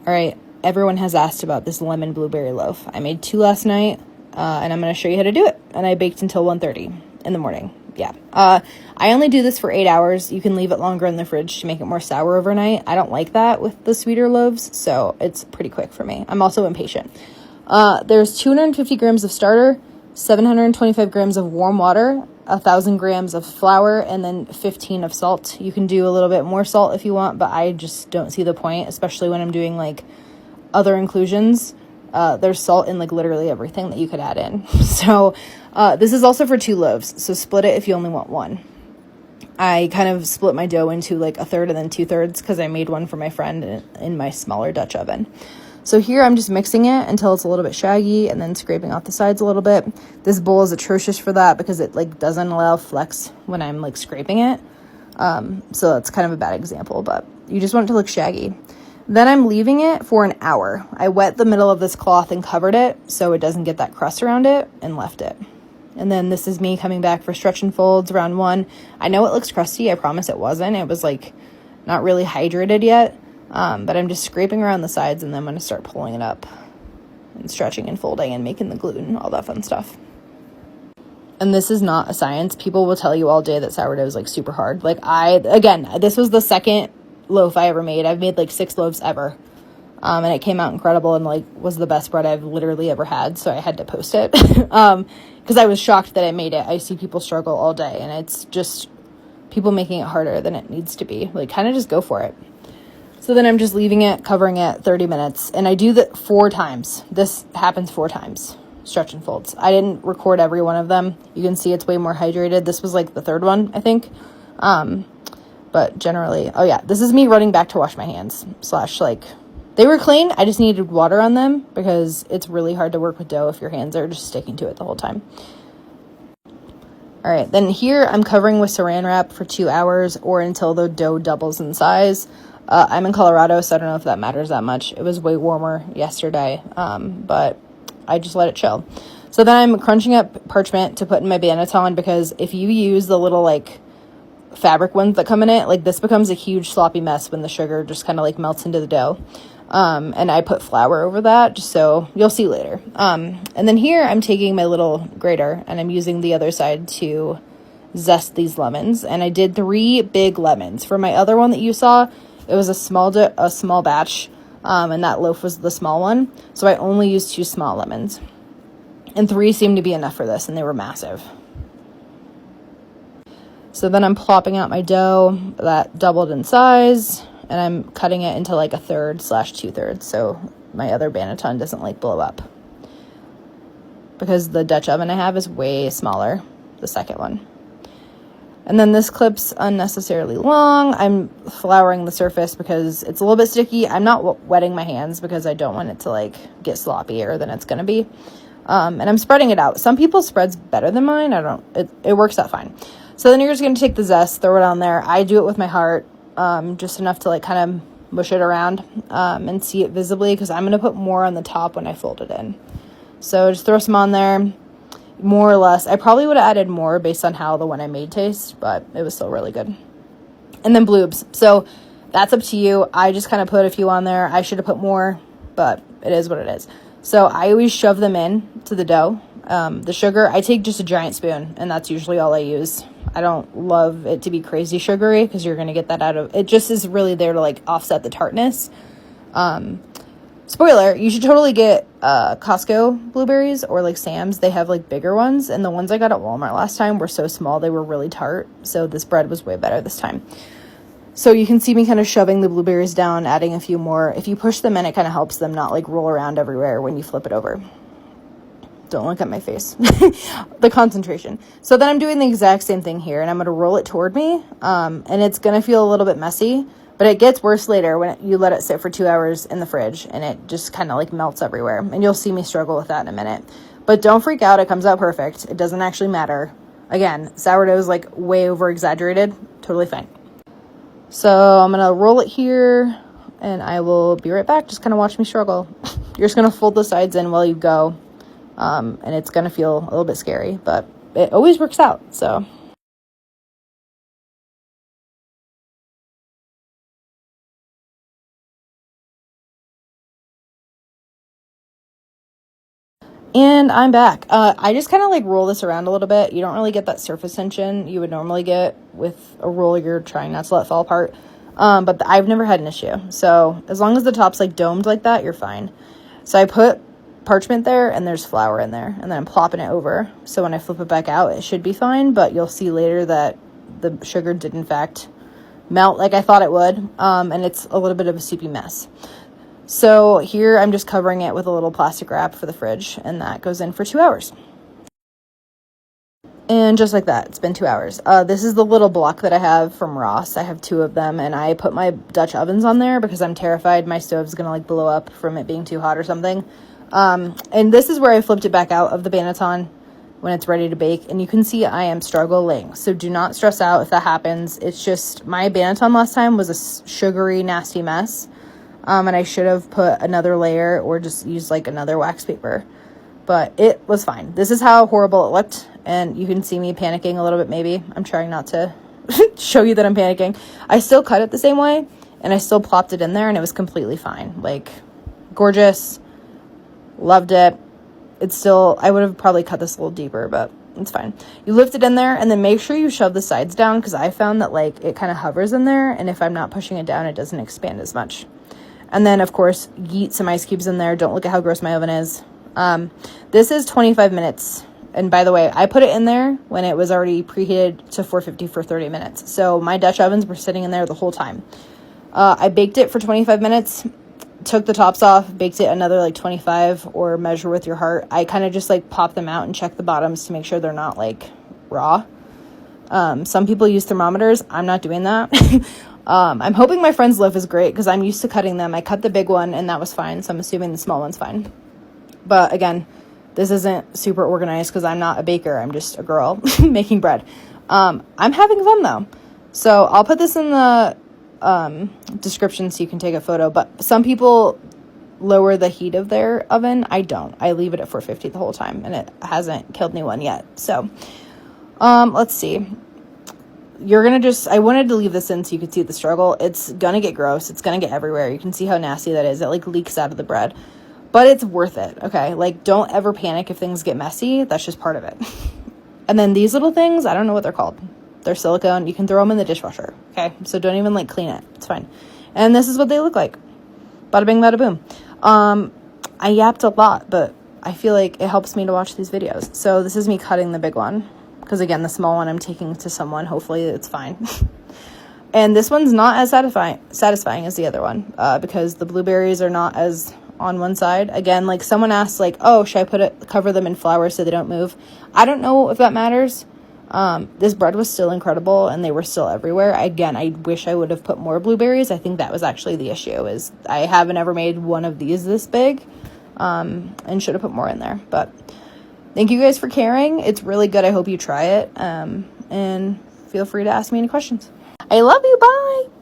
All right, everyone has asked about this lemon blueberry loaf. I made 2 last night, and I'm going to show you how to do it. And I baked until 1:30 in the morning. Yeah. I only do this for 8 hours. You can leave it longer in the fridge to make it more sour overnight. I don't like that with the sweeter loaves, so it's pretty quick for me. I'm also impatient. There's 250 grams of starter, 725 grams of warm water, 1,000 grams of flour, and then 15 of salt. You can do a little bit more salt if you want, but I just don't see the point, especially when I'm doing like other inclusions. There's salt in like literally everything that you could add in. So this is also for 2 loaves, so split it if you only want 1. I kind of split my dough into like 1/3 and then 2/3 because I made one for my friend in my smaller Dutch oven. So here I'm just mixing it until it's a little bit shaggy and then scraping off the sides a little bit. This bowl is atrocious for that because it like doesn't allow flex when I'm like scraping it. So that's kind of a bad example, but you just want it to look shaggy. Then I'm leaving it for an hour. I wet the middle of this cloth and covered it so it doesn't get that crust around it and left it. And then this is me coming back for stretch and folds round 1. I know it looks crusty. I promise it wasn't. It was like not really hydrated yet. But I'm just scraping around the sides and then I'm going to start pulling it up and stretching and folding and making the gluten, all that fun stuff. And this is not a science. People will tell you all day that sourdough is like super hard. Like again, this was the second loaf I ever made. I've made like 6 loaves ever. And it came out incredible and like was the best bread I've literally ever had. So I had to post it. Because I was shocked that I made it. I see people struggle all day and it's just people making it harder than it needs to be. Like kind of just go for it. So then I'm just leaving it, covering it 30 minutes. And I do that 4 times. This happens 4 times, stretch and folds. I didn't record every one of them. You can see it's way more hydrated. This was like the 3rd one, I think. But generally, oh yeah, this is me running back to wash my hands. / like, they were clean. I just needed water on them because it's really hard to work with dough if your hands are just sticking to it the whole time. All right, then here I'm covering with saran wrap for 2 hours or until the dough doubles in size. I'm in Colorado, so I don't know if that matters that much. It was way warmer yesterday, but I just let it chill. So then I'm crunching up parchment to put in my banneton because if you use the little like fabric ones that come in it, like this becomes a huge sloppy mess when the sugar just kind of like melts into the dough. And I put flour over that just so you'll see later. And then here I'm taking my little grater and I'm using the other side to zest these lemons. And I did 3 big lemons. For my other one that you saw, it was a small batch, and that loaf was the small one. So I only used 2 small lemons. And 3 seemed to be enough for this, and they were massive. So then I'm plopping out my dough that doubled in size, and I'm cutting it into like 1/3 / 2/3 so my other banneton doesn't like blow up. Because the Dutch oven I have is way smaller, the second one. And then this clip's unnecessarily long. I'm flouring the surface because it's a little bit sticky. I'm not wetting my hands because I don't want it to like get sloppier than it's going to be. And I'm spreading it out. Some people spreads better than mine. It works out fine. So then you're just going to take the zest, throw it on there. I do it with my heart, just enough to like kind of mush it around and see it visibly because I'm going to put more on the top when I fold it in. So just throw some on there. More or less. I probably would have added more based on how the one I made tastes, but it was still really good. And then bloobs. So that's up to you. I just kind of put a few on there. I should have put more, but it is what it is. So I always shove them in to the dough. The sugar, I take just a giant spoon, and that's usually all I use. I don't love it to be crazy sugary because you're going to get that out of it. Just is really there to like offset the tartness. Spoiler, you should totally get Costco blueberries or like Sam's. They have like bigger ones, and the ones I got at Walmart last time were so small they were really tart. So this bread was way better this time. So you can see me kind of shoving the blueberries down, adding a few more. If you push them in, it kind of helps them not like roll around everywhere when you flip it over. Don't look at my face. The concentration. So then I'm doing the exact same thing here, and I'm going to roll it toward me, and it's going to feel a little bit messy. But it gets worse later when you let it sit for 2 hours in the fridge and it just kind of like melts everywhere. And you'll see me struggle with that in a minute. But don't freak out. It comes out perfect. It doesn't actually matter. Again, sourdough is like way over exaggerated. Totally fine. So I'm going to roll it here and I will be right back. Just kind of watch me struggle. You're just going to fold the sides in while you go. And it's going to feel a little bit scary, but it always works out. So And I'm back. I just kind of like roll this around a little bit. You don't really get that surface tension you would normally get with a roll you're trying not to let fall apart. But I've never had an issue. So as long as the top's like domed like that, you're fine. So I put parchment there and there's flour in there, and then I'm plopping it over. So when I flip it back out, it should be fine, but you'll see later that the sugar did in fact melt like I thought it would. And it's a little bit of a soupy mess. So here I'm just covering it with a little plastic wrap for the fridge, and that goes in for 2 hours. And just like that, it's been 2 hours. This is the little block that I have from Ross. I have 2 of them, and I put my Dutch ovens on there because I'm terrified my stove's gonna like blow up from it being too hot or something. And this is where I flipped it back out of the Banneton when it's ready to bake, and you can see I am struggling. So do not stress out if that happens. It's just my Banneton last time was a sugary, nasty mess. And I should have put another layer or just used like another wax paper, but it was fine. This is how horrible it looked. And you can see me panicking a little bit. Maybe I'm trying not to show you that I'm panicking. I still cut it the same way, and I still plopped it in there, and it was completely fine. Like, gorgeous. Loved it. It's still, I would have probably cut this a little deeper, but it's fine. You lift it in there, and then make sure you shove the sides down, because I found that like it kind of hovers in there, and if I'm not pushing it down, it doesn't expand as much. And then, of course, yeet some ice cubes in there. Don't look at how gross my oven is. This is 25 minutes. And by the way, I put it in there when it was already preheated to 450 for 30 minutes. So my Dutch ovens were sitting in there the whole time. I baked it for 25 minutes, took the tops off, baked it another like 25, or measure with your heart. I kind of just like pop them out and check the bottoms to make sure they're not like raw. Some people use thermometers. I'm not doing that. I'm hoping my friend's loaf is great because I'm used to cutting them. I cut the big one and that was fine, so I'm assuming the small one's fine. But again, this isn't super organized because I'm not a baker. I'm just a girl making bread. I'm having fun though. So I'll put this in the description so you can take a photo. But some people lower the heat of their oven. I don't. I leave it at 450 the whole time, and it hasn't killed anyone yet. So let's see. You're going to just, I wanted to leave this in so you could see the struggle. It's going to get gross. It's going to get everywhere. You can see how nasty that is. It like leaks out of the bread, but it's worth it. Okay. Like, don't ever panic if things get messy. That's just part of it. And then these little things, I don't know what they're called. They're silicone. You can throw them in the dishwasher. Okay. So don't even like clean it. It's fine. And this is what they look like. Bada bing, bada boom. I yapped a lot, but I feel like it helps me to watch these videos. So this is me cutting the big one. Because again, the small one I'm taking to someone. Hopefully it's fine. And this one's not as satisfying as the other one. Because the blueberries are not as on one side. Again, like someone asked like, oh, should I cover them in flour so they don't move? I don't know if that matters. This bread was still incredible and they were still everywhere. Again, I wish I would have put more blueberries. I think that was actually the issue, is I haven't ever made one of these this big. And should have put more in there. But thank you guys for caring. It's really good. I hope you try it. And feel free to ask me any questions. I love you. Bye.